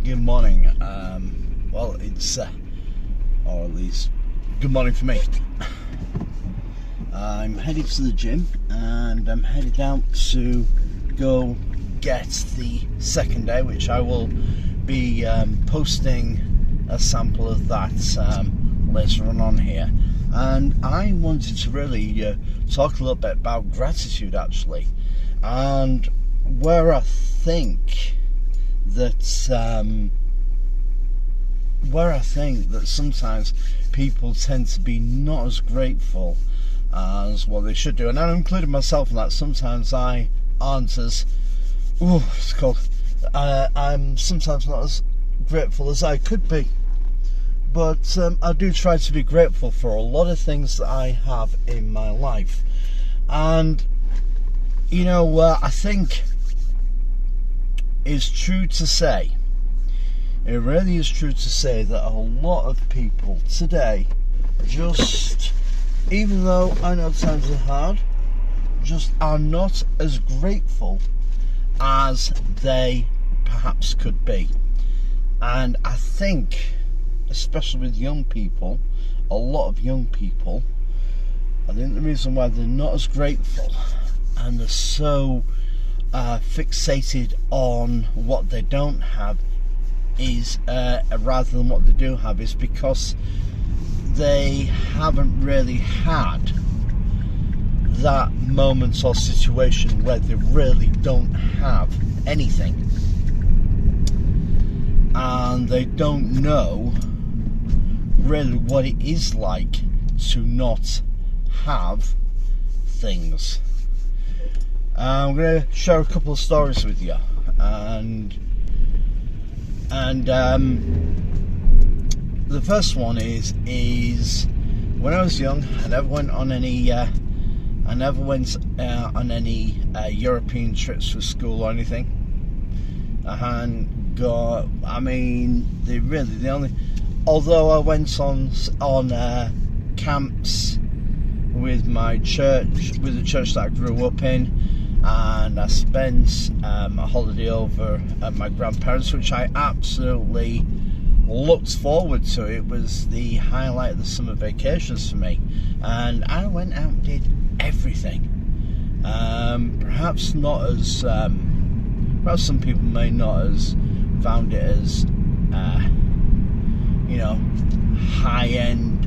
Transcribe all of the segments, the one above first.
good morning. Well, it's, or at least, good morning for me. I'm headed to the gym and I'm headed out to go get the second day, which I will be posting a sample of that later on here. And I wanted to really talk a little bit about gratitude, actually, and where I think that sometimes people tend to be not as grateful as what they should do, and I'm including myself in that. Sometimes I aren't as I'm sometimes not as grateful as I could be, but I do try to be grateful for a lot of things that I have in my life. And you know, I think it's true to say, it really is true to say, that a lot of people today just, even though I know times are hard, just are not as grateful as they perhaps could be. And I think, especially with young people, a lot of young people, I think the reason why they're not as grateful and they're so fixated on what they don't have is, rather than what they do have, is because they haven't really had that moment or situation where they really don't have anything, and they don't know really what it is like to not have things. I'm going to share a couple of stories with you, and the first one is when I was young, I never went on any European trips for school or anything. Although I went on camps with my church, with the church that I grew up in, and I spent a holiday over at my grandparents', which I absolutely looked forward to. It was the highlight of the summer vacations for me, and I went out and did everything. Perhaps not as perhaps some people may not as found it as high end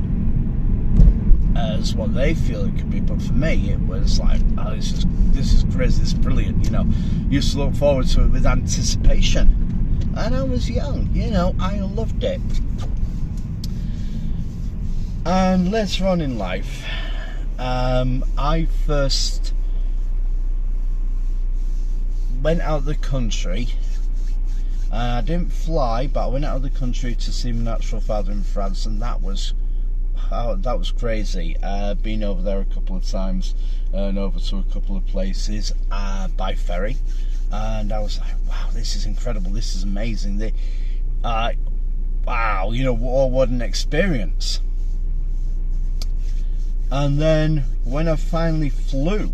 as what they feel it could be, but for me it was like, oh, this is great, this is brilliant. Used to look forward to it with anticipation, and I was young, I loved it. And later on in life, I first went out of the country. I didn't fly, but I went out of the country to see my natural father in France, and that was crazy. Been over there a couple of times and over to a couple of places by ferry, and I was like, wow, this is incredible, this is amazing. Wow, what an experience. And then when I finally flew,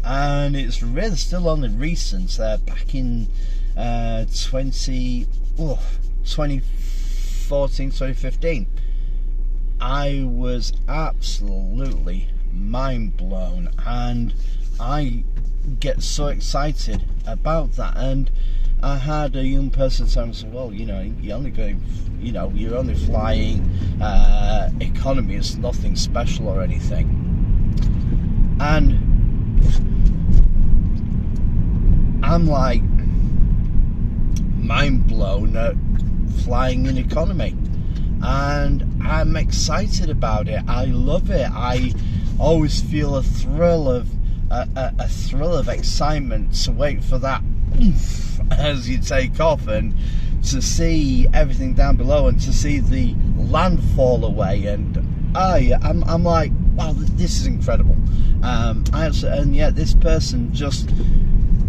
and it's really still only recent, back in 2014, 2015, I was absolutely mind blown, and I get so excited about that. And I had a young person tell me, well, you're only flying economy, it's nothing special or anything. And I'm like mind blown at flying in economy, and I'm excited about it. I love it. I always feel a thrill of excitement to wait for that oomph as you take off, and to see everything down below, and to see the land fall away. And I'm like, wow, this is incredible. This person just,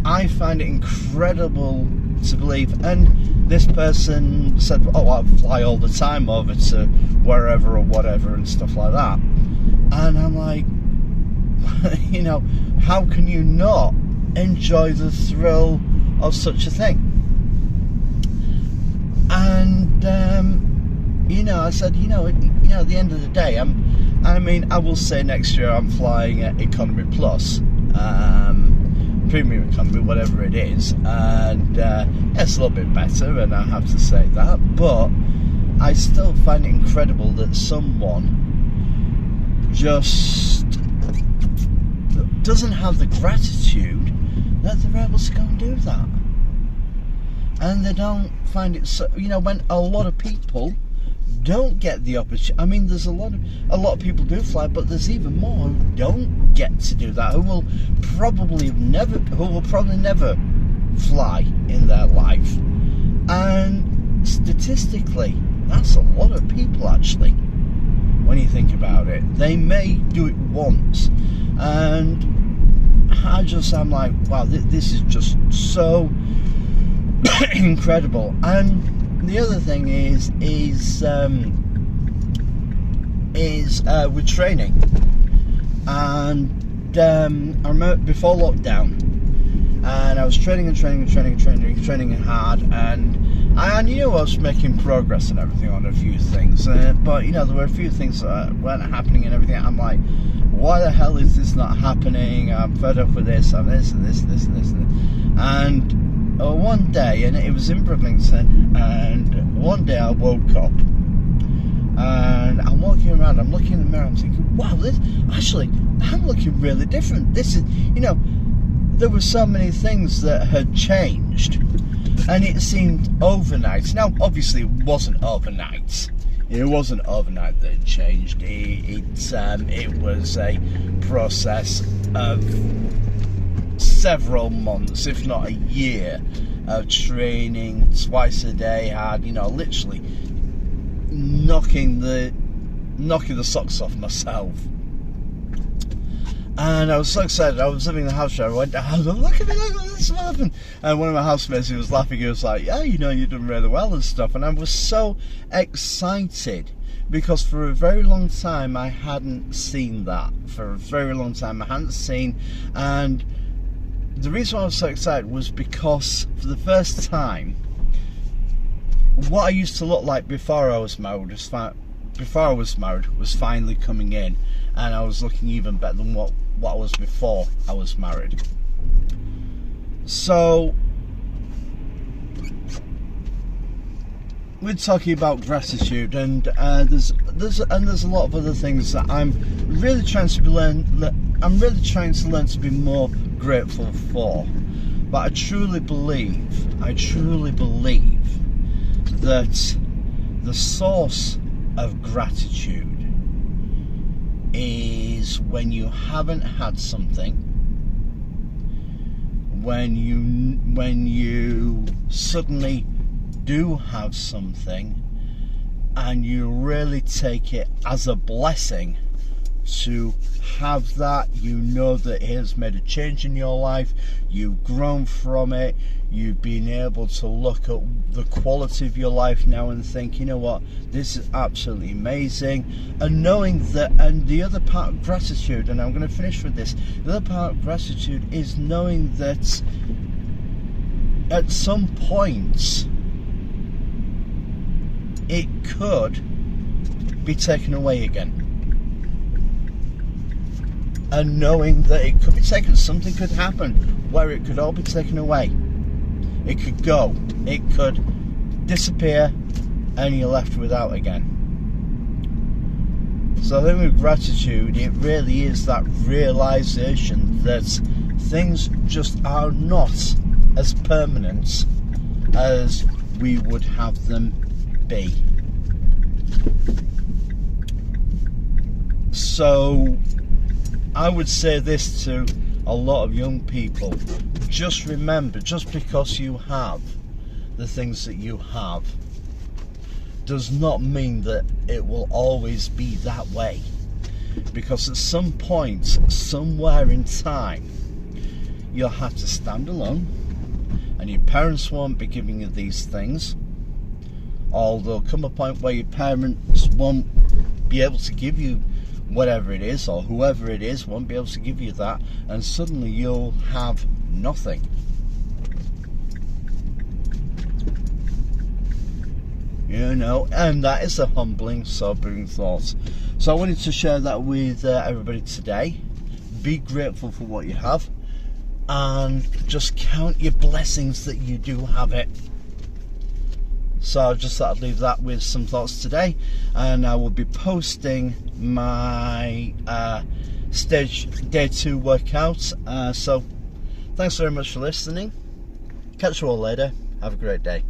I find it incredible to believe. And this person said, oh, I fly all the time over to wherever or whatever and stuff like that. And I'm like, how can you not enjoy the thrill of such a thing? And you know, I said, you know, at the end of the day, I will say next year I'm flying Economy Plus, Premium Economy, whatever it is, and it's a little bit better, and I have to say that, but I still find it incredible that someone just doesn't have the gratitude that they're able to go and do that. And they don't find it so, you know, when a lot of people don't get the opportunity. I mean, there's a lot of people do fly, but there's even more who don't get to do that, who will probably never fly in their life. And statistically, that's a lot of people, actually, when you think about it. They may do it once, and I'm like, wow, this is just so incredible. And the other thing is with training. And I remember before lockdown, and I was training hard, and I knew I was making progress and everything on a few things, but you know, there were a few things that weren't happening and everything. I'm like, why the hell is this not happening? I'm fed up with this and this and this and this and this. And one day, and it was in Brooklington, and one day I woke up and I'm walking around, I'm looking in the mirror, I'm thinking, wow, I'm looking really different. This is, you know, there were so many things that had changed, and it seemed overnight. Now, obviously, it wasn't overnight. It wasn't overnight that it changed. It was a process of several months, if not a year, of training twice a day. Hard, you know, literally knocking the socks off myself. And I was so excited. I was living in the house show. I went down, look at this happened. And one of my housemates, he was laughing. He was like, yeah, you know, you're doing really well and stuff. And I was so excited, because for a very long time I hadn't seen that. For a very long time I hadn't seen. And the reason why I was so excited was because for the first time, what I used to look like before I was married was finally coming in, and I was looking even better than what I was before I was married. So we're talking about gratitude, and there's a lot of other things that I'm really trying to learn to be more grateful for. But I truly believe that the source of gratitude is when you haven't had something, when you suddenly do have something, and you really take it as a blessing to have that. You know that it has made a change in your life, you've grown from it, you've been able to look at the quality of your life now and think, you know what, this is absolutely amazing. And knowing that, and the other part of gratitude, and I'm going to finish with this, the other part of gratitude is knowing that at some point it could be taken away again. And knowing that it could be taken, something could happen where it could all be taken away. It could go, it could disappear, and you're left without again. So I think with gratitude, it really is that realization that things just are not as permanent as we would have them be. So I would say this to a lot of young people: just remember, just because you have the things that you have does not mean that it will always be that way. Because at some point, somewhere in time, you'll have to stand alone, and your parents won't be giving you these things, or there'll come a point where your parents won't be able to give you whatever it is, or whoever it is won't be able to give you that, and suddenly you'll have nothing. you know, and that is a humbling, sobering thought. So I wanted to share that with everybody today. Be grateful for what you have, and just count your blessings that you do have it. So I just thought I'd leave that with some thoughts today, and I will be posting my stage day 2 workouts. So thanks very much for listening. Catch you all later. Have a great day.